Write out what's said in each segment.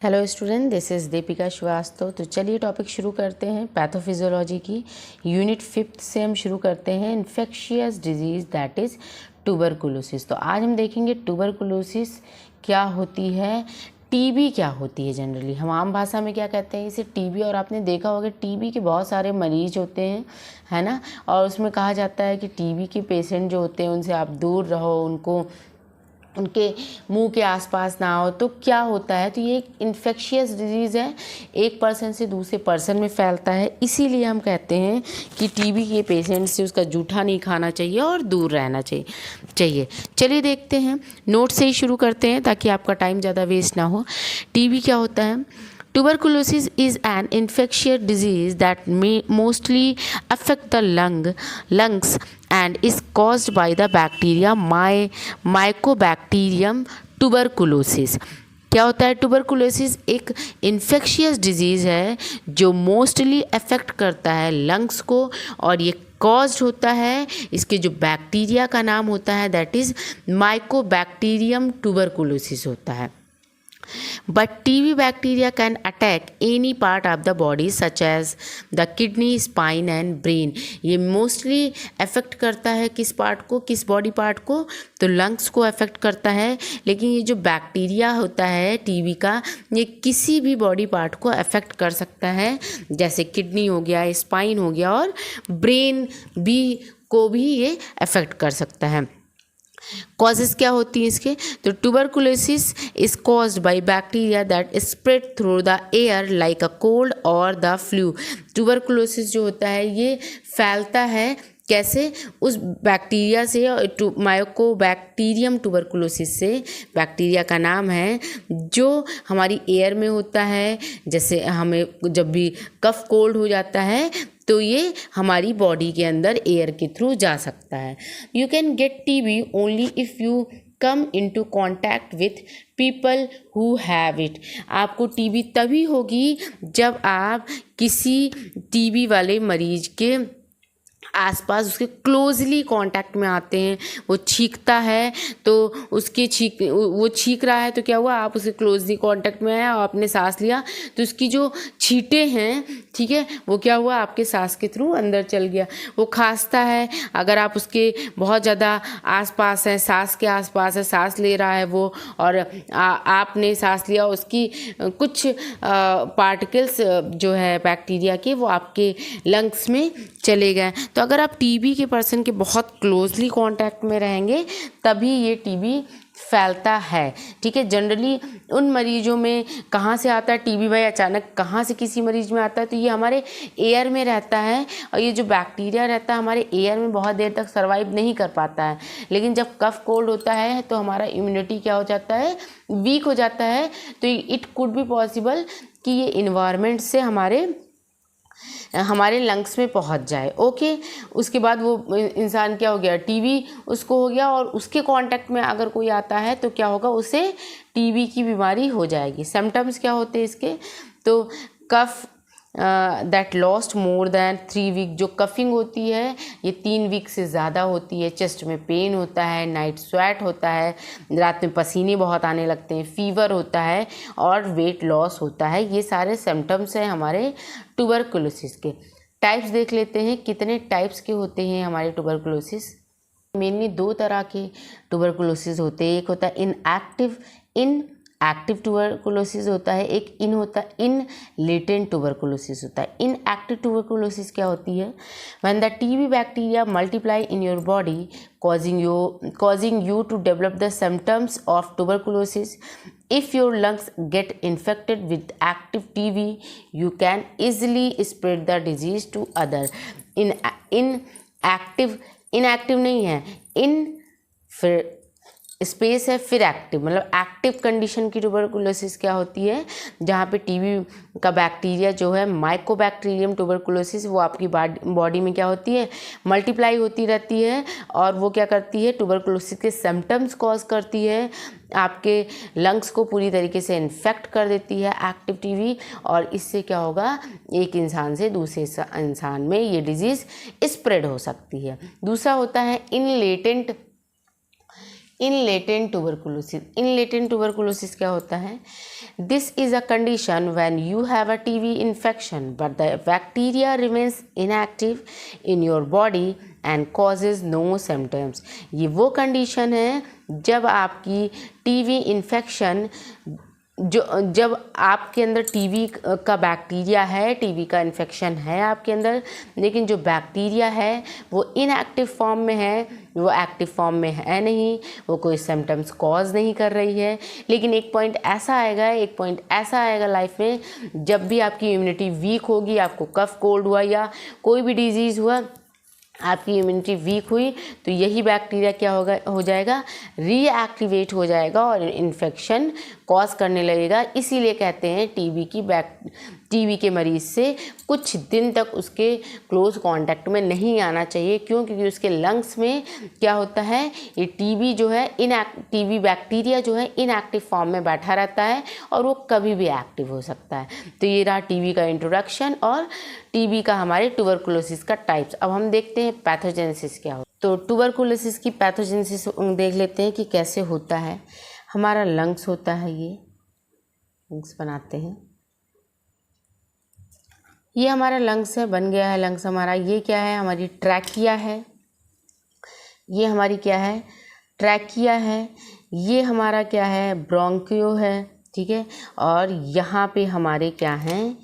Hello student, this is Deepika Srivastava. तो चलिए topic शुरू करते हैं पैथोफिजियोलॉजी की। यूनिट 5 से हम शुरू करते हैं infectious disease that is tuberculosis. तो आज हम देखेंगे ट्यूबरकुलोसिस क्या होती है, टीबी क्या होती है। जनरली हम आम भाषा में क्या कहते हैं, इसे टीबी। और आपने देखा होगा टीबी के बहुत सारे मरीज होते हैं, है ना। और उसमें कहा जाता है कि टीबी के पेशेंट जो होते हैं उनसे आप दूर रहो, उनके मुंह के आसपास ना हो। तो क्या होता है, तो ये एक इन्फेक्शियस डिजीज़ है, एक पर्सन से दूसरे पर्सन में फैलता है। इसीलिए हम कहते हैं कि टीबी के पेशेंट से उसका जूठा नहीं खाना चाहिए और दूर रहना चाहिए। चलिए देखते हैं, नोट से ही शुरू करते हैं ताकि आपका टाइम ज़्यादा वेस्ट ना हो। टीबी क्या होता है? Tuberculosis is an infectious disease that may mostly affect the lungs and is caused by the bacteria Mycobacterium tuberculosis। क्या होता है? ट्यूबरकुलोसिस एक इन्फेक्शियस डिजीज़ है जो मोस्टली अफेक्ट करता है लंग्स को, और ये कॉज्ड होता है, इसके जो बैक्टीरिया का नाम होता है दैट इज़ माइकोबैक्टीरियम ट्यूबरकुलोसिस होता है। But TB bacteria can attack any part of the body such as the kidney, spine and brain। ये मोस्टली अफेक्ट करता है किस पार्ट को, किस बॉडी पार्ट को? तो लंग्स को अफेक्ट करता है। लेकिन ये जो बैक्टीरिया होता है टीबी का, ये किसी भी बॉडी पार्ट को अफेक्ट कर सकता है, जैसे किडनी हो गया, स्पाइन हो गया, और ब्रेन को भी ये अफेक्ट कर सकता है। कॉजेज़ क्या होती हैं इसके? तो tuberculosis is caused by bacteria that spread through the air like a cold और द फ्लू। ट्यूबरकुलोसिस जो होता है ये फैलता है कैसे? उस बैक्टीरिया से, माइकोबैक्टीरियम ट्यूबरकुलोसिस से, बैक्टीरिया का नाम है, जो हमारी एयर में होता है। जैसे हमें जब भी कफ कोल्ड हो जाता है तो ये हमारी बॉडी के अंदर एयर के थ्रू जा सकता है। You can get TB only if you come into contact with people who have it. आपको टीबी तभी होगी जब आप किसी टीबी वाले मरीज के आसपास, उसके क्लोजली कांटेक्ट में आते हैं। वो छींकता है तो वो छींक रहा है तो क्या हुआ, आप उसके क्लोजली कांटेक्ट में आए और आपने सांस लिया तो उसकी जो छींटे हैं, ठीक है, वो क्या हुआ, आपके सांस के थ्रू अंदर चल गया। वो खांसता है, अगर आप उसके बहुत ज़्यादा आसपास हैं, सांस के आसपास है, सांस ले रहा है वो, और आपने सांस लिया, उसकी कुछ पार्टिकल्स जो है बैक्टीरिया के, वो आपके लंग्स में चले गए। तो अगर आप टीबी के पर्सन के बहुत क्लोजली कांटेक्ट में रहेंगे तभी ये टीबी फैलता है, ठीक है। जनरली उन मरीजों में कहाँ से आता है टीबी भाई, अचानक कहाँ से किसी मरीज में आता है? तो ये हमारे एयर में रहता है, और ये जो बैक्टीरिया रहता है हमारे एयर में बहुत देर तक सर्वाइव नहीं कर पाता है। लेकिन जब कफ कोल्ड होता है तो हमारा इम्यूनिटी क्या हो जाता है, वीक हो जाता है। तो इट कुड बी पॉसिबल कि ये इन्वायरमेंट से हमारे लंग्स में पहुंच जाए। ओके, उसके बाद वो इंसान क्या हो गया, टीबी उसको हो गया, और उसके कांटेक्ट में अगर कोई आता है तो क्या होगा, उसे टीबी की बीमारी हो जाएगी। सिम्टम्स क्या होते हैं इसके? तो cough that lost more than 3 week. जो कफिंग होती है ये 3 वीक से ज़्यादा होती है। चेस्ट में पेन होता है, नाइट स्वेट होता है, रात में पसीने बहुत आने लगते हैं, फीवर होता है, और वेट लॉस होता है। ये सारे सिम्टम्स हैं हमारे ट्यूबरकुलोसिस के। टाइप्स देख लेते हैं, कितने टाइप्स के होते हैं हमारे ट्यूबरकुलोसिस। मेनली 2 तरह के ट्यूबरकुलोसिस होते हैं। एक होता है एक्टिव ट्यूबरकुलोसिस होता है, एक इन लेटेंट ट्यूबरकुलोसिस होता है। इन एक्टिव ट्यूबरकुलोसिस क्या होती है? When the TB bacteria multiply in your body causing you to develop the symptoms of tuberculosis. If your lungs get infected with active TB, you can easily spread the disease to other। inactive नहीं है, फिर space है, फिर active, मतलब active condition की tuberculosis क्या होती है, जहाँ पे टीबी का बैक्टीरिया जो है माइकोबैक्टीरियम ट्यूबरकुलोसिस, वो आपकी बॉडी में क्या होती है, मल्टीप्लाई होती रहती है, और वो क्या करती है, ट्यूबरकुलोसिस के सिम्टम्स कॉज करती है, आपके लंग्स को पूरी तरीके से इन्फेक्ट कर देती है एक्टिव टीबी। और इससे क्या होगा, एक इंसान से दूसरे इंसान में ये डिजीज़ स्प्रेड हो सकती है। दूसरा होता है in latent in latent tuberculosis. In latent tuberculosis क्या होता है? This is a condition when you have a TB infection but the bacteria remains inactive in your body and causes no symptoms. ये वो कंडीशन है जब आपकी TB infection जब आपके अंदर टीबी का बैक्टीरिया है, टीबी का इन्फेक्शन है आपके अंदर, लेकिन जो बैक्टीरिया है वो इनएक्टिव फॉर्म में है, वो एक्टिव फॉर्म में है नहीं, वो कोई सिम्टम्स कॉज नहीं कर रही है। लेकिन एक पॉइंट ऐसा आएगा लाइफ में जब भी आपकी इम्यूनिटी वीक होगी, आपको कफ कोल्ड हुआ या कोई भी डिजीज़ हुआ, आपकी इम्यूनिटी वीक हुई, तो यही बैक्टीरिया क्या हो जाएगा, रीएक्टिवेट हो जाएगा और इन्फेक्शन कॉज करने लगेगा। इसीलिए कहते हैं टीबी के मरीज़ से कुछ दिन तक उसके क्लोज कांटेक्ट में नहीं आना चाहिए। क्यों? क्योंकि उसके लंग्स में क्या होता है, ये टीबी बैक्टीरिया जो है इनएक्टिव फॉर्म में बैठा रहता है और वो कभी भी एक्टिव हो सकता है। तो ये रहा टीबी का इंट्रोडक्शन और टीबी का हमारे ट्यूबरकुलोसिस का टाइप्स। अब हम देखते हैं पैथोजेनेसिस क्या होता है। तो ट्यूबरकुलोसिस की पैथोजेनेसिस देख लेते हैं कि कैसे होता है। हमारा लंग्स होता है, ये लंग्स बनाते हैं, ये हमारा लंग्स है, बन गया है लंग्स हमारा। ये क्या है, हमारी ट्रैकिया है, ये हमारी क्या है, ट्रैकिया है। ये हमारा क्या है, ब्रोंकियो है, ठीक है। और यहाँ पे हमारे क्या हैं,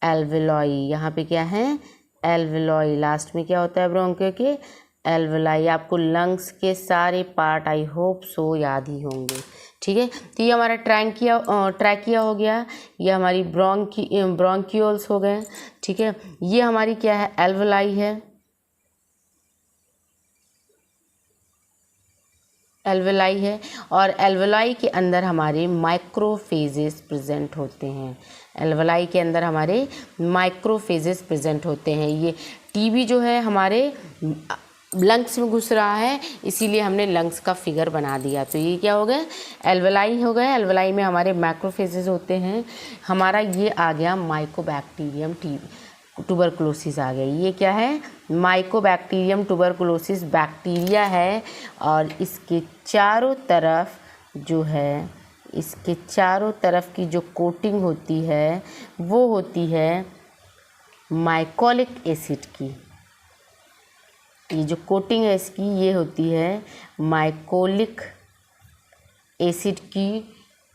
एल्वेलाई। यहाँ पे क्या है, एल्वेलाई। लास्ट में क्या होता है ब्रोंकियो के, एल्वेलाई। आपको लंग्स के सारे पार्ट आई होप सो याद ही होंगे, ठीक है। तो ये हमारा ट्रैकिया हो गया, ये हमारी ब्रोंकियोल्स हो गए, ठीक है। ये हमारी क्या है, एल्वेलाई है, एल्वेलाई है। और एल्वेलाई के अंदर हमारे माइक्रोफेजेस प्रेजेंट होते हैं। एल्वेलाई के अंदर हमारे माइक्रोफेजेस प्रेजेंट होते हैं। ये टीबी जो है हमारे लंग्स में घुस रहा है, इसीलिए हमने लंग्स का फिगर बना दिया। तो ये क्या हो गया, एल्वेलाई हो गए। एल्वेलाई में हमारे माइक्रोफेजेस होते हैं। हमारा ये आ गया माइकोबैक्टीरियम ट्यूबरकुलोसिस आ गया। ये क्या है, माइकोबैक्टीरियम ट्यूबरकुलोसिस बैक्टीरिया है। और इसके चारों तरफ जो है, इसके चारों तरफ की जो कोटिंग होती है वो होती है माइकोलिक एसिड की। ये जो कोटिंग है इसकी, ये होती है माइकोलिक एसिड की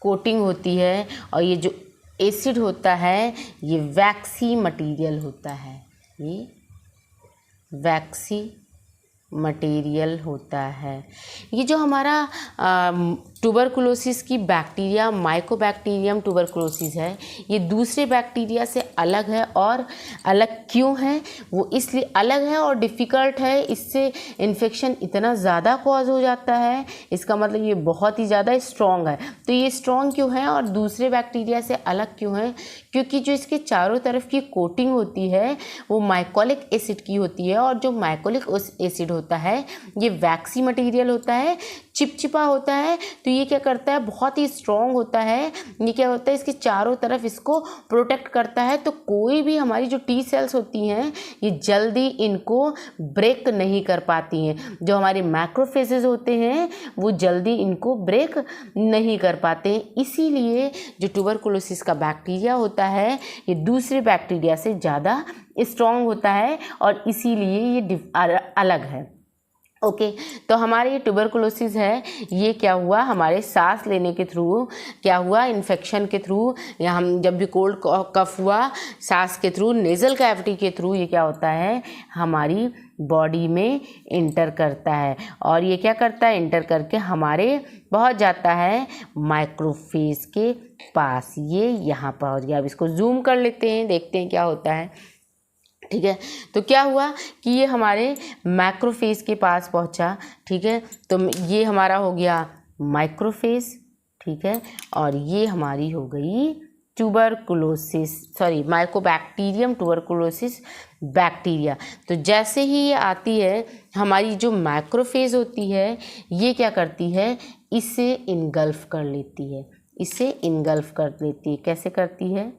कोटिंग होती है। और ये जो एसिड होता है ये वैक्सी मटेरियल होता है, ये वैक्सी मटेरियल होता है। ये जो हमारा ट्यूबरकुलोसिस की बैक्टीरिया माइकोबैक्टीरियम ट्यूबरकुलोसिस है, ये दूसरे बैक्टीरिया से अलग है। और अलग क्यों है, वो इसलिए अलग है और डिफ़िकल्ट है, इससे इन्फेक्शन इतना ज़्यादा कॉज हो जाता है, इसका मतलब ये बहुत ही ज़्यादा स्ट्रॉन्ग है। तो ये स्ट्रॉन्ग क्यों है और दूसरे बैक्टीरिया से अलग क्यों है, क्योंकि जो इसके चारों तरफ की कोटिंग होती है वो माइकोलिक एसिड की होती है। और जो माइकोलिक एसिड होता है ये वैक्सी मटेरियल होता है, चिपचिपा होता है। तो ये क्या करता है, बहुत ही स्ट्रॉन्ग होता है। ये क्या होता है, इसके चारों तरफ इसको प्रोटेक्ट करता है। तो कोई भी हमारी जो टी सेल्स होती हैं ये जल्दी इनको ब्रेक नहीं कर पाती हैं। जो हमारे मैक्रोफेजेस होते हैं वो जल्दी इनको ब्रेक नहीं कर पाते हैं। इसीलिए जो ट्यूबरकुलोसिस का बैक्टीरिया होता है ये दूसरे बैक्टीरिया से ज़्यादा स्ट्रॉन्ग होता है और इसीलिए ये अलग है। ओके तो हमारे ये ट्यूबरकुलोसिस है, ये क्या हुआ, हमारे सांस लेने के थ्रू क्या हुआ, इन्फेक्शन के थ्रू, या हम जब भी कोल्ड कफ हुआ सांस के थ्रू, नेज़ल कैविटी के थ्रू ये क्या होता है, हमारी बॉडी में इंटर करता है। और ये क्या करता है, इंटर करके हमारे पहुंच जाता है माइक्रोफेज के पास। ये यहाँ पहुंच गया। अब इसको जूम कर लेते हैं, देखते हैं क्या होता है, ठीक है। तो क्या हुआ कि ये हमारे मैक्रोफेज के पास पहुंचा, ठीक है। तो ये हमारा हो गया माइक्रोफेज, ठीक है। और ये हमारी हो गई माइकोबैक्टीरियम ट्यूबरकुलोसिस बैक्टीरिया। तो जैसे ही ये आती है, हमारी जो मैक्रोफेज होती है ये क्या करती है, इसे इनगल्फ कर लेती है, इसे इनगल्फ कर लेती है। कैसे करती है,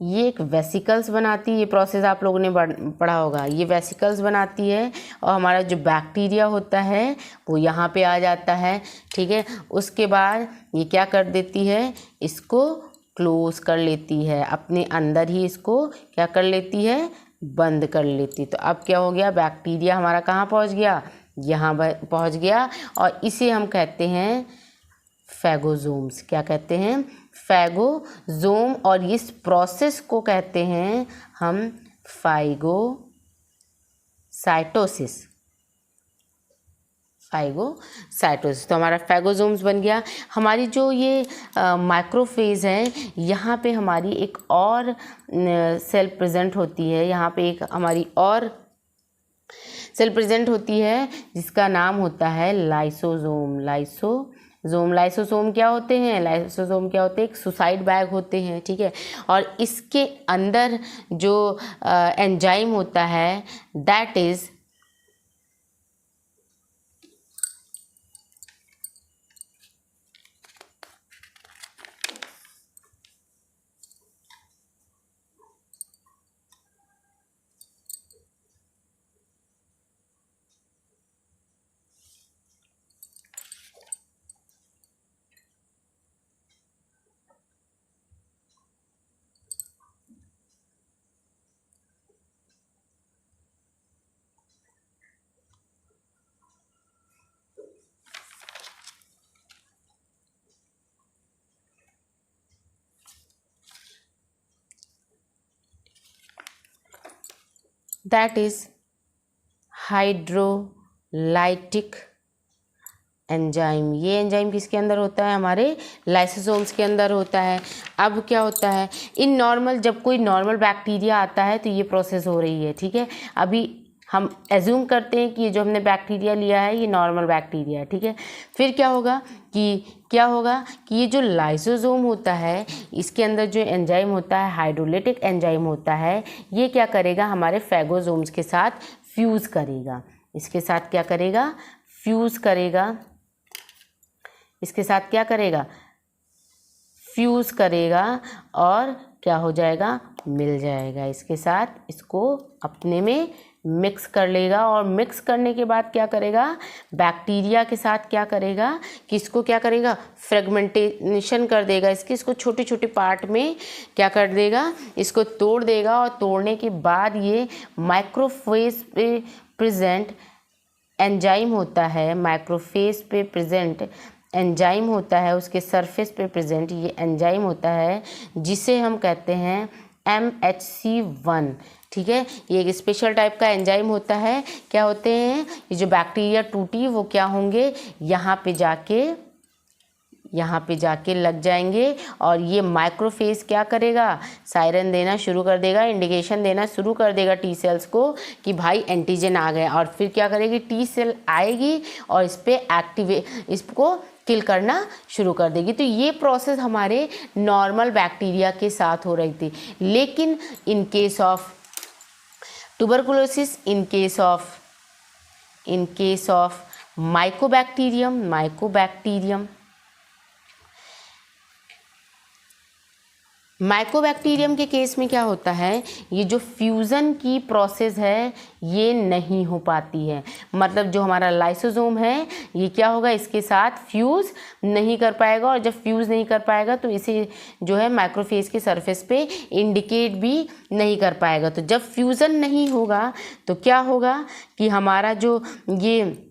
ये एक वेसिकल्स बनाती है, ये प्रोसेस आप लोगों ने पढ़ा होगा, ये वेसिकल्स बनाती है और हमारा जो बैक्टीरिया होता है वो यहाँ पे आ जाता है, ठीक है। उसके बाद ये क्या कर देती है, इसको क्लोज कर लेती है, अपने अंदर ही इसको क्या कर लेती है, बंद कर लेती। तो अब क्या हो गया, बैक्टीरिया हमारा कहाँ पहुँच गया, यहाँ पहुँच गया, और इसे हम कहते हैं फैगोजोम्स। क्या कहते हैं, फैगोजोम। और इस प्रोसेस को कहते हैं हम फाइगोसाइटोसिस। तो हमारा फैगोजोम्स बन गया। हमारी जो ये माइक्रोफेज है, यहाँ पे हमारी एक और सेल प्रेजेंट होती है, यहाँ पे एक हमारी और सेल प्रेजेंट होती है जिसका नाम होता है लाइसोसोम। लाइसोसोम क्या होते हैं, एक सुसाइड बैग होते हैं, ठीक है। और इसके अंदर जो एंजाइम होता है दैट इज हाइड्रोलाइटिक एंजाइम। ये एंजाइम किसके अंदर होता है, हमारे लाइसोसोम्स के अंदर होता है। अब क्या होता है, इन नॉर्मल, जब कोई नॉर्मल बैक्टीरिया आता है तो ये प्रोसेस हो रही है, ठीक है। अभी हम एज्यूम करते हैं कि ये जो हमने बैक्टीरिया लिया है ये नॉर्मल बैक्टीरिया है, ठीक है। फिर क्या होगा कि ये जो लाइसोसोम होता है इसके अंदर जो एंजाइम होता है, हाइड्रोलाइटिक एंजाइम होता है, ये क्या करेगा, हमारे फैगोसोम्स के साथ फ्यूज़ करेगा। इसके साथ क्या करेगा, फ्यूज़ करेगा। इसके साथ क्या करेगा, फ्यूज़ करेगा, और क्या हो जाएगा, मिल जाएगा इसके साथ, इसको अपने में मिक्स कर लेगा। और मिक्स करने के बाद क्या करेगा, बैक्टीरिया के साथ क्या करेगा कि इसको क्या करेगा, फ्रेगमेंटेशन कर देगा, इसको छोटे छोटे पार्ट में क्या कर देगा, इसको तोड़ देगा। और तोड़ने के बाद ये माइक्रोफेज पे प्रेजेंट एंजाइम होता है, माइक्रोफेज पे प्रेजेंट एंजाइम होता है, उसके सरफेस पे प्रेजेंट ये एंजाइम होता है जिसे हम कहते हैं MHC1, ठीक है। ये एक स्पेशल टाइप का एंजाइम होता है। क्या होते हैं, ये जो बैक्टीरिया टूटी वो क्या होंगे, यहाँ पे जाके लग जाएंगे, और ये माइक्रोफेज क्या करेगा, सायरन देना शुरू कर देगा, इंडिकेशन देना शुरू कर देगा टी सेल्स को कि भाई एंटीजन आ गया। और फिर क्या करेगी, टी सेल आएगी और इसको किल करना शुरू कर देगी। तो ये प्रोसेस हमारे नॉर्मल बैक्टीरिया के साथ हो रही थी। लेकिन in case of tuberculosis, in case of Mycobacterium के केस में क्या होता है, ये जो फ्यूज़न की प्रोसेस है ये नहीं हो पाती है। मतलब जो हमारा लाइसोसोम है ये क्या होगा, इसके साथ फ्यूज़ नहीं कर पाएगा, और जब फ्यूज़ नहीं कर पाएगा तो इसे जो है माइक्रोफेज के सरफेस पे इंडिकेट भी नहीं कर पाएगा। तो जब फ्यूज़न नहीं होगा तो क्या होगा कि हमारा जो ये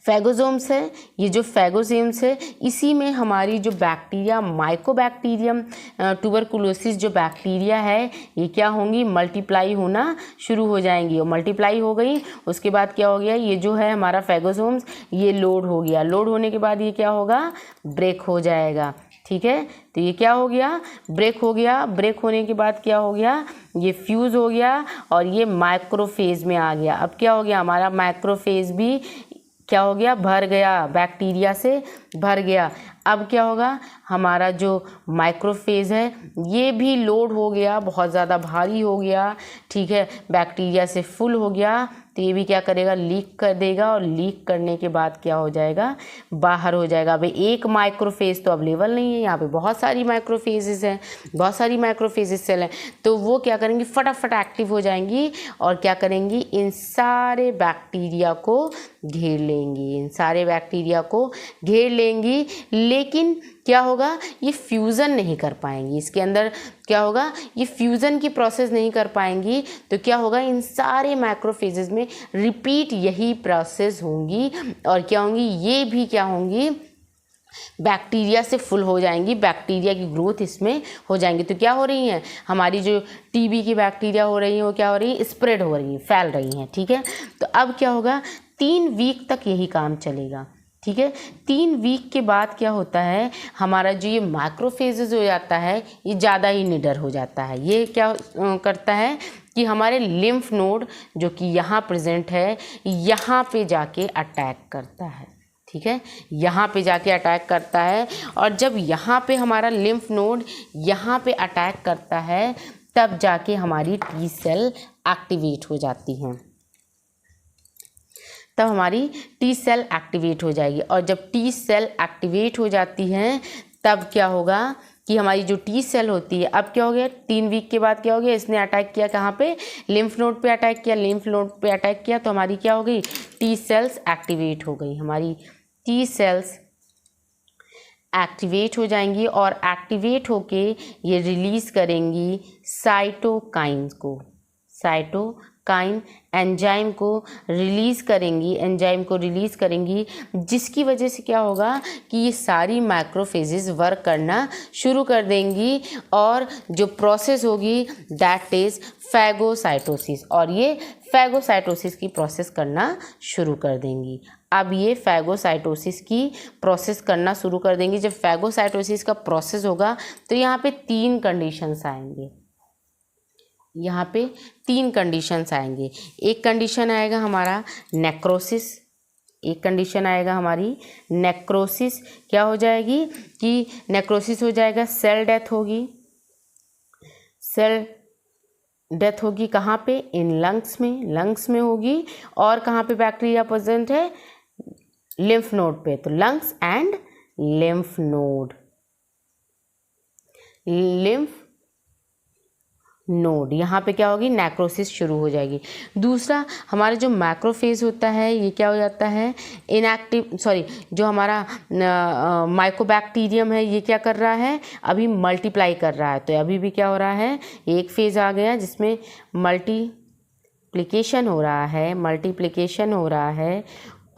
फैगोसोम्स है, ये जो फैगोसोम्स है इसी में हमारी जो बैक्टीरिया, माइकोबैक्टीरियम ट्यूबरकुलोसिस जो बैक्टीरिया है ये क्या होंगी, मल्टीप्लाई होना शुरू हो जाएंगी। और मल्टीप्लाई हो गई उसके बाद क्या हो गया, ये जो है हमारा फैगोसोम्स ये लोड हो गया। लोड होने के बाद ये क्या होगा, ब्रेक हो जाएगा, ठीक है। तो ये क्या हो गया, ब्रेक हो गया। ब्रेक होने के बाद क्या हो गया, ये फ्यूज़ हो गया और ये माइक्रोफेज में आ गया। अब क्या हो गया, हमारा माइक्रोफेज भी क्या हो गया, भर गया, बैक्टीरिया से भर गया। अब क्या होगा, हमारा जो माइक्रोफेज है ये भी लोड हो गया, बहुत ज़्यादा भारी हो गया, ठीक है, बैक्टीरिया से फुल हो गया। तो ये भी क्या करेगा, लीक कर देगा, और लीक करने के बाद क्या हो जाएगा, बाहर हो जाएगा। अब एक माइक्रोफेज तो अवेलेबल नहीं है, यहाँ पे बहुत सारी माइक्रोफेजेस हैं, बहुत सारी माइक्रोफेजेस सेल हैं, तो वो क्या करेंगी, फटाफट एक्टिव हो जाएंगी और क्या करेंगी, इन सारे बैक्टीरिया को घेर लेंगी, इन सारे बैक्टीरिया को घेर लेंगी। लेकिन क्या होगा, ये फ्यूज़न नहीं कर पाएंगी, इसके अंदर क्या होगा, ये फ्यूज़न की प्रोसेस नहीं कर पाएंगी। तो क्या होगा, इन सारे मैक्रोफेजेस में रिपीट यही प्रोसेस होंगी, और क्या होंगी, ये भी क्या होंगी, बैक्टीरिया से फुल हो जाएंगी, बैक्टीरिया की ग्रोथ इसमें हो जाएंगी। तो क्या हो रही हैं, हमारी जो टीबी की बैक्टीरिया हो रही हैं वो क्या हो रही है, स्प्रेड हो रही हैं, फैल रही हैं। ठीक है, तो अब क्या होगा, 3 वीक तक यही काम चलेगा। ठीक है, 3 वीक के बाद क्या होता है, हमारा जो ये माइक्रोफेजेस हो जाता है ये ज़्यादा ही निडर हो जाता है। ये क्या करता है कि हमारे लिम्फ नोड जो कि यहाँ प्रेजेंट है, यहाँ पे जाके अटैक करता है। ठीक है, यहाँ पे जाके अटैक करता है, और जब यहाँ पे हमारा लिम्फ नोड यहाँ पे अटैक करता है, तब जाके हमारी टी सेल एक्टिवेट हो जाती हैं, तब हमारी टी सेल एक्टिवेट हो जाएगी। और जब टी सेल एक्टिवेट हो जाती हैं, तब क्या होगा कि हमारी जो टी सेल होती है, अब क्या हो गया, 3 वीक के बाद क्या हो गया, इसने अटैक किया कहाँ पे, लिम्फ नोड पे अटैक किया, लिम्फ नोड पे अटैक किया, तो हमारी क्या हो गई, टी सेल्स एक्टिवेट हो गई, हमारी टी सेल्स एक्टिवेट हो जाएंगी, और एक्टिवेट होके ये रिलीज़ करेंगी साइटोकाइंस को, साइटोकाइन एंजाइम को रिलीज़ करेंगी, एंजाइम को रिलीज़ करेंगी, जिसकी वजह से क्या होगा कि ये सारी मैक्रोफेजेस वर्क करना शुरू कर देंगी, और जो प्रोसेस होगी दैट इज़ फैगोसाइटोसिस, और ये फैगोसाइटोसिस की प्रोसेस करना शुरू कर देंगी। अब ये फैगोसाइटोसिस की प्रोसेस करना शुरू कर देंगी। जब फैगोसाइटोसिस का प्रोसेस होगा तो यहाँ पे 3 कंडीशंस आएंगे, यहाँ पे 3 कंडीशंस आएंगे। एक कंडीशन आएगा हमारा नेक्रोसिस, एक कंडीशन आएगा हमारी नेक्रोसिस। क्या हो जाएगी कि नेक्रोसिस हो जाएगा, सेल डेथ होगी, सेल डेथ होगी कहाँ पे, इन लंग्स में, लंग्स में होगी, और कहाँ पे बैक्टीरिया प्रेजेंट है, लिम्फ नोड पे, तो lungs and lymph node, lymph node, यहाँ पे क्या होगी, नेक्रोसिस शुरू हो जाएगी। दूसरा हमारा जो मैक्रोफेज होता है ये क्या हो जाता है, इनएक्टिव, जो हमारा माइकोबैक्टीरियम है ये क्या कर रहा है, अभी मल्टीप्लाई कर रहा है। तो अभी भी क्या हो रहा है, एक फेज आ गया जिसमें मल्टीप्लिकेशन हो रहा है, मल्टीप्लिकेशन हो रहा है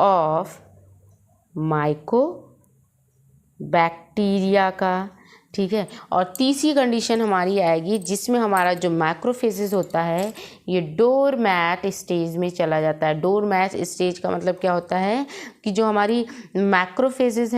ऑफ माइकोबैक्टीरिया का। ठीक है, और तीसरी कंडीशन हमारी आएगी जिसमें हमारा जो मैक्रोफेजेस होता है ये डोरमैट स्टेज में चला जाता है। डोरमैट स्टेज का मतलब क्या होता है कि जो हमारी मैक्रोफेजेस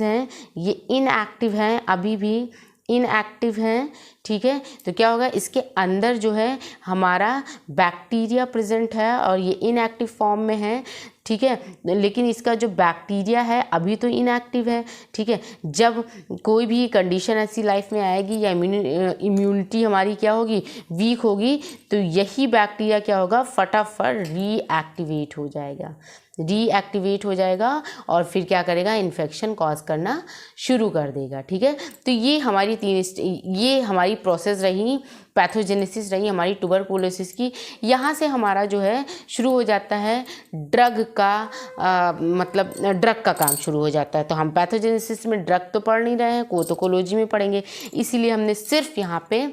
हैं ये इनएक्टिव हैं, अभी भी इनएक्टिव हैं। ठीक है, तो क्या होगा, इसके अंदर जो है हमारा बैक्टीरिया प्रेजेंट है और ये इनएक्टिव फॉर्म में है। ठीक है, लेकिन इसका जो बैक्टीरिया है अभी तो इनएक्टिव है। ठीक है, जब कोई भी कंडीशन ऐसी लाइफ में आएगी या इम्यूनिटी हमारी क्या होगी, वीक होगी, तो यही बैक्टीरिया क्या होगा, फटाफट रीएक्टिवेट हो जाएगा और फिर क्या करेगा, इन्फेक्शन कॉज करना शुरू कर देगा। ठीक है, तो ये हमारी प्रोसेस रही, पैथोजेनेसिस रही हमारी ट्यूबरकुलोसिस की। यहाँ से हमारा जो है शुरू हो जाता है ड्रग का ड्रग का काम शुरू हो जाता है। तो हम पैथोजेनेसिस में ड्रग तो पढ़ नहीं रहे हैं, कोटोकोलॉजी में पढ़ेंगे, इसीलिए हमने सिर्फ यहाँ पे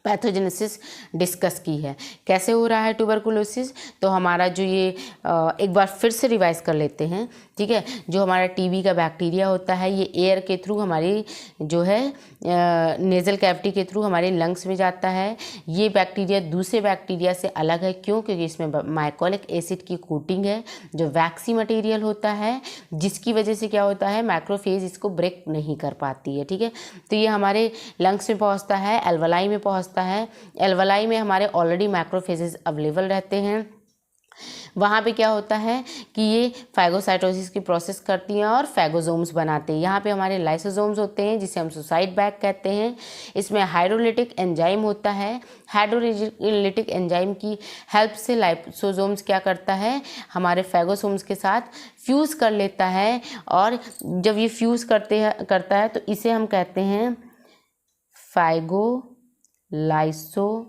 पैथोजेनेसिस डिस्कस की है। कैसे हो रहा है ट्यूबरकुलोसिस, तो हमारा जो ये एक बार फिर से रिवाइज कर लेते हैं। ठीक है, जो हमारा टीबी का बैक्टीरिया होता है ये एयर के थ्रू हमारी जो है नेज़ल कैविटी के थ्रू हमारे लंग्स में जाता है। ये बैक्टीरिया दूसरे बैक्टीरिया से अलग है, क्यों, क्योंकि इसमें माइकोलिक एसिड की कोटिंग है जो वैक्सी मटेरियल होता है, जिसकी वजह से क्या होता है, मैक्रोफेज इसको ब्रेक नहीं कर पाती है। ठीक है, तो ये हमारे लंग्स में पहुँचता है, एल्वलाई में पहुँचता है। एल्वलाई में हमारे ऑलरेडी मैक्रोफेजेस अवेलेबल रहते हैं वहाँ पे क्या होता है कि ये फैगोसाइटोसिस की प्रोसेस करती हैं और फैगोसोम्स बनाते हैं। यहाँ पे हमारे लाइसोसोम्स होते हैं जिसे हम सुसाइड बैग कहते हैं। इसमें हाइड्रोलिटिक एंजाइम होता है। हाइड्रोलिटिक एंजाइम की हेल्प से लाइसोसोम्स क्या करता है, हमारे फैगोसोम्स के साथ फ्यूज़ कर लेता है, और जब ये फ्यूज़ करता है तो इसे हम कहते हैं फैगोलाइसोसोम।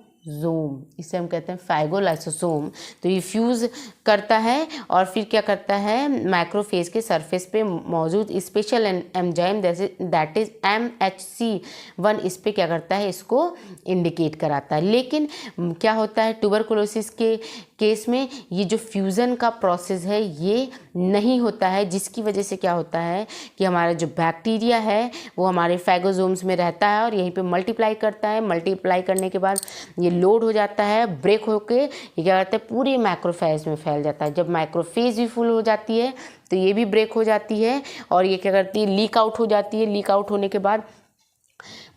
इसे हम कहते हैं फैगोलाइसोसोम। तो ये फ्यूज़ करता है और फिर क्या करता है, मैक्रोफेज के सरफेस पे मौजूद स्पेशल एंजाइम जैसे दैट इज MHC1 इस पे क्या करता है, इसको इंडिकेट कराता है। लेकिन क्या होता है ट्यूबरकुलोसिस के केस में, ये जो फ्यूज़न का प्रोसेस है ये नहीं होता है, जिसकी वजह से क्या होता है कि हमारा जो बैक्टीरिया है वो हमारे फैगोसोम्स में रहता है और यहीं पे मल्टीप्लाई करता है। मल्टीप्लाई करने के बाद ये लोड हो जाता है, ब्रेक होके ये क्या करता है, पूरे मैक्रोफेज में फैल जाता है। जब मैक्रोफेज भी फुल हो जाती है तो ये भी ब्रेक हो जाती है और ये क्या करती है, लीक आउट हो जाती है। लीक आउट होने के बाद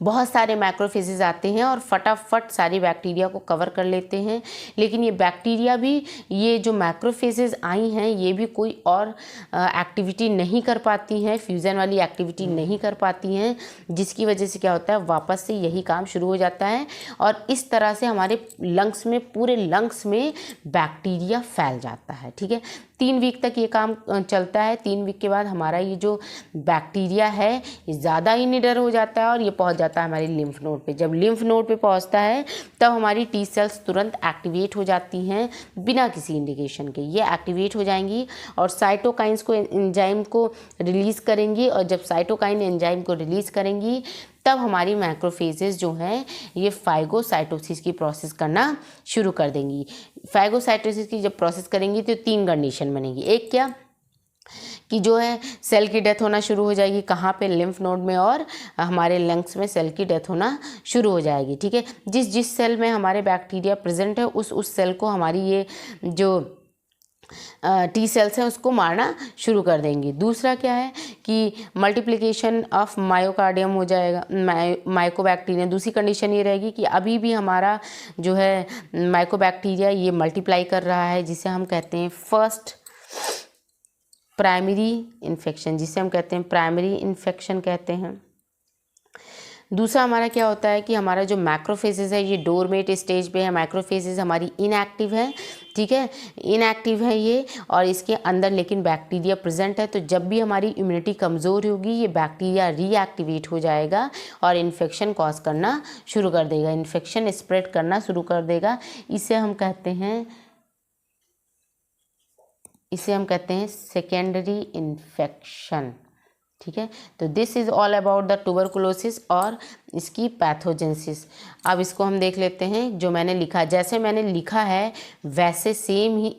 बहुत सारे मैक्रोफेजेस आते हैं और फटाफट सारी बैक्टीरिया को कवर कर लेते हैं। लेकिन ये बैक्टीरिया भी, ये जो मैक्रोफेजेस आई हैं ये भी कोई और एक्टिविटी नहीं कर पाती हैं, फ्यूज़न वाली एक्टिविटी नहीं कर पाती हैं, जिसकी वजह से क्या होता है, वापस से यही काम शुरू हो जाता है और इस तरह से हमारे लंग्स में, पूरे लंग्स में बैक्टीरिया फैल जाता है। ठीक है, 3 वीक तक ये काम चलता है। 3 वीक के बाद हमारा ये जो बैक्टीरिया है ये ज़्यादा ही निडर हो जाता है और ये पहुंच जाता है हमारी लिम्फ नोड पे। जब लिम्फ नोड पे पहुंचता है तब हमारी टी सेल्स तुरंत एक्टिवेट हो जाती हैं बिना किसी इंडिकेशन के। ये एक्टिवेट हो जाएंगी और साइटोकाइंस को, एंजाइम को रिलीज़ करेंगी, और जब साइटोकाइन एंजाइम को रिलीज़ करेंगी तब हमारी मैक्रोफेजेस जो हैं ये फैगोसाइटोसिस की प्रोसेस करना शुरू कर देंगी। फैगोसाइटोसिस की जब प्रोसेस करेंगी तो 3 कंडीशन बनेगी। एक क्या कि जो है सेल की डेथ होना शुरू हो जाएगी, कहाँ पे, लिम्फ नोड में, और हमारे लंग्स में सेल की डेथ होना शुरू हो जाएगी। ठीक है, जिस सेल में हमारे बैक्टीरिया प्रेजेंट है उस सेल को हमारी ये जो टी सेल्स हैं उसको मारना शुरू कर देंगी। दूसरा क्या है कि मल्टीप्लिकेशन ऑफ मायोकार्डियम हो जाएगा, माइकोबैक्टीरिया। दूसरी कंडीशन ये रहेगी कि अभी भी हमारा जो है माइकोबैक्टीरिया ये मल्टीप्लाई कर रहा है, जिसे हम कहते हैं फर्स्ट प्राइमरी इन्फेक्शन, जिसे हम कहते हैं प्राइमरी इन्फेक्शन कहते हैं। दूसरा हमारा क्या होता है कि हमारा जो मैक्रोफेजेस है ये डोरमेट स्टेज पे है। मैक्रोफेजेस हमारी इनएक्टिव है, ठीक है, इनएक्टिव है ये, और इसके अंदर लेकिन बैक्टीरिया प्रेजेंट है। तो जब भी हमारी इम्यूनिटी कमज़ोर होगी ये बैक्टीरिया रीएक्टिवेट हो जाएगा और इन्फेक्शन कॉज करना शुरू कर देगा, इन्फेक्शन स्प्रेड करना शुरू कर देगा। इसे हम कहते हैं सेकेंडरी इन्फेक्शन। ठीक है, तो this is all about the tuberculosis और इसकी पैथोजेनेसिस। अब इसको हम देख लेते हैं। जो मैंने लिखा, जैसे मैंने लिखा है वैसे सेम ही,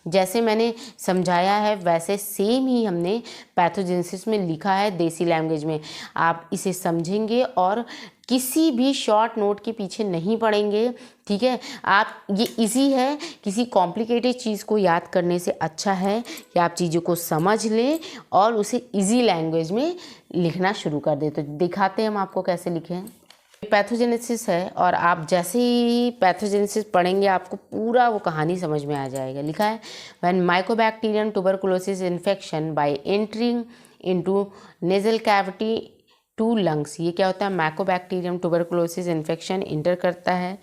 जैसे मैंने समझाया है वैसे सेम ही हमने पैथोजेनेसिस में लिखा है देसी लैंग्वेज में। आप इसे समझेंगे और किसी भी शॉर्ट नोट के पीछे नहीं पड़ेंगे। ठीक है, आप, ये इजी है, किसी कॉम्प्लिकेटेड चीज़ को याद करने से अच्छा है कि आप चीज़ों को समझ लें और उसे इजी लैंग्वेज में लिखना शुरू कर दें। तो दिखाते हैं हम आपको कैसे लिखें। पैथोजेनेसिस है और आप जैसे ही पैथोजेनेसिस पढ़ेंगे आपको पूरा वो कहानी समझ में आ जाएगा। लिखा है when mycobacterium tuberculosis infection by entering into nasal cavity to lungs. ये क्या होता है, माइकोबैक्टीरियम ट्यूबरकुलोसिस इन्फेक्शन इंटर करता है,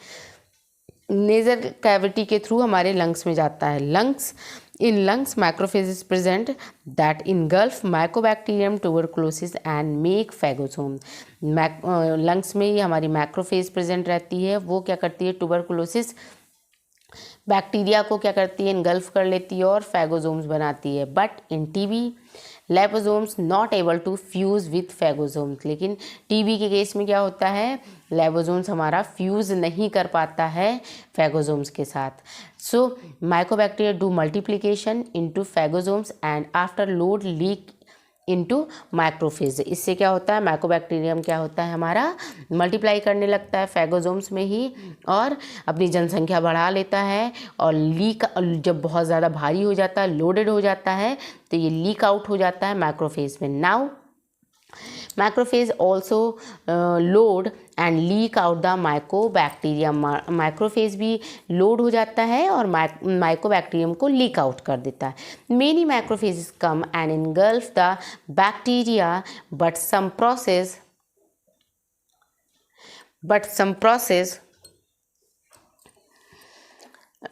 नेजल कैविटी के थ्रू हमारे लंग्स में जाता है। In lungs, macrophages present that engulf Mycobacterium tuberculosis and make phagocytomes. Lungs में ये हमारी मैक्रोफेज प्रेजेंट रहती है, वो क्या करती है, ट्यूबरकुलोसिस बैक्टीरिया को क्या करती है, इनगल्फ कर लेती है और फैगोसोम्स बनाती है। But in TB liposomes not able to fuse with phagosomes. लेकिन टीबी के केस में क्या होता है, लाइपोसोम्स हमारा फ्यूज़ नहीं कर पाता है फैगोसोम्स के साथ। So mycobacteria do multiplication into phagosomes and after load leak into macrophage. इससे क्या होता है, माइकोबैक्टीरियम क्या होता है हमारा, मल्टीप्लाई करने लगता है फैगोसोम्स में ही और अपनी जनसंख्या बढ़ा लेता है, और लीक जब बहुत ज़्यादा भारी हो जाता है, लोडेड हो जाता है, तो ये लीक आउट हो जाता है मैक्रोफेज में। Now Macrophage also load and leak out the mycobacterium. Macrophage भी लोड हो जाता है और माइकोबैक्टीरियम को लीक आउट कर देता है. Many macrophages come and engulf the bacteria, but some process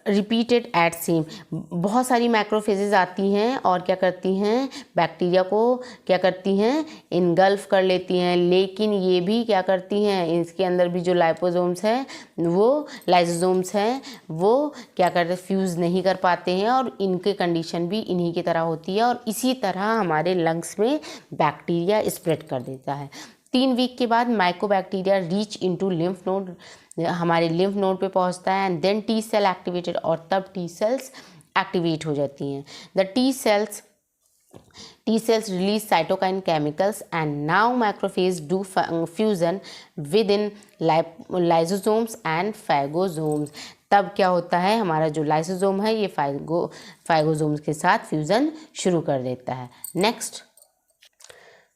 repeated at same. बहुत सारी मैक्रोफेजेज आती हैं और क्या करती हैं, बैक्टीरिया को क्या करती हैं, इनगल्फ कर लेती हैं. लेकिन ये भी क्या करती हैं, इसके अंदर भी जो लाइपोसोम्स हैं वो लाइसोसोम्स हैं वो क्या करते, फ्यूज़ नहीं कर पाते हैं और इनके कंडीशन भी इन्हीं की तरह होती है. और इसी तरह हमारे लंग्स में बैक्टीरिया स्प्रेड कर देता है. 3 वीक के बाद mycobacteria reach into lymph node, हमारे लिम्फ नोड पे पहुंचता है. And then T cell activated, और तब टी सेल्स एक्टिवेट हो जाती हैं. The T cells release cytokine chemicals and now macrophage do fusion within lysosomes and phagosomes. तब क्या होता है, हमारा जो लाइसोसोम है ये फाइगोसोम्स के साथ फ्यूज़न शुरू कर देता है. नेक्स्ट,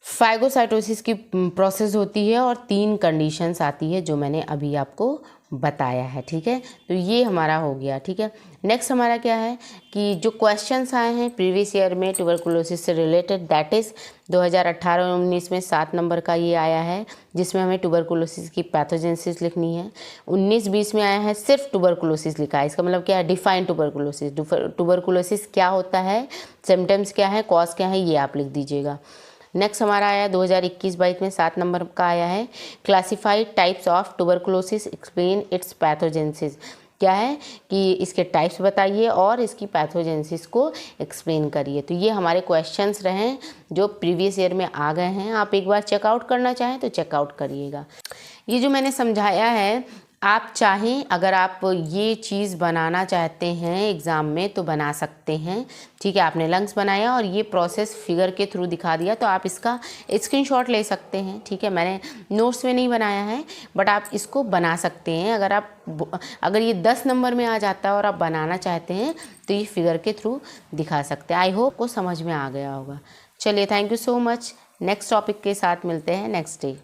फाइगोसाइटोसिस की प्रोसेस होती है और 3 कंडीशंस आती है जो मैंने अभी आपको बताया है. ठीक है, तो ये हमारा हो गया. ठीक है, नेक्स्ट हमारा क्या है कि जो क्वेश्चंस आए हैं प्रीवियस ईयर में ट्यूबरकुलोसिस से रिलेटेड, दैट इज़ 2018-19 में 7 नंबर का ये आया है जिसमें हमें ट्यूबरकुलोसिस की पैथोजेनेसिस लिखनी है. 19-20 में आया है सिर्फ ट्यूबरकुलोसिस लिखा है. इसका मतलब क्या है, डिफाइन ट्यूबरकुलोसिस. ट्यूबरकुलोसिस क्या होता है, सिम्टम्स क्या है, कॉज क्या है, ये आप लिख दीजिएगा. नेक्स्ट हमारा आया 2021-22 में 7 नंबर का आया है classified types of tuberculosis, explain it's pathogenesis. क्या है कि इसके टाइप्स बताइए और इसकी पैथोजेनेसिस को एक्सप्लेन करिए. तो ये हमारे क्वेश्चंस रहे जो प्रीवियस ईयर में आ गए हैं. आप एक बार चेकआउट करना चाहें तो चेकआउट करिएगा. ये जो मैंने समझाया है, आप चाहें अगर आप ये चीज़ बनाना चाहते हैं एग्ज़ाम में तो बना सकते हैं. ठीक है, आपने लंग्स बनाया और ये प्रोसेस फिगर के थ्रू दिखा दिया तो आप इसका स्क्रीनशॉट ले सकते हैं. ठीक है, मैंने नोट्स में नहीं बनाया है बट आप इसको बना सकते हैं. अगर ये 10 नंबर में आ जाता है और आप बनाना चाहते हैं तो ये फिगर के थ्रू दिखा सकते हैं. आई होप को समझ में आ गया होगा. चलिए, thank you so much. Next topic के साथ मिलते हैं नेक्स्ट डे.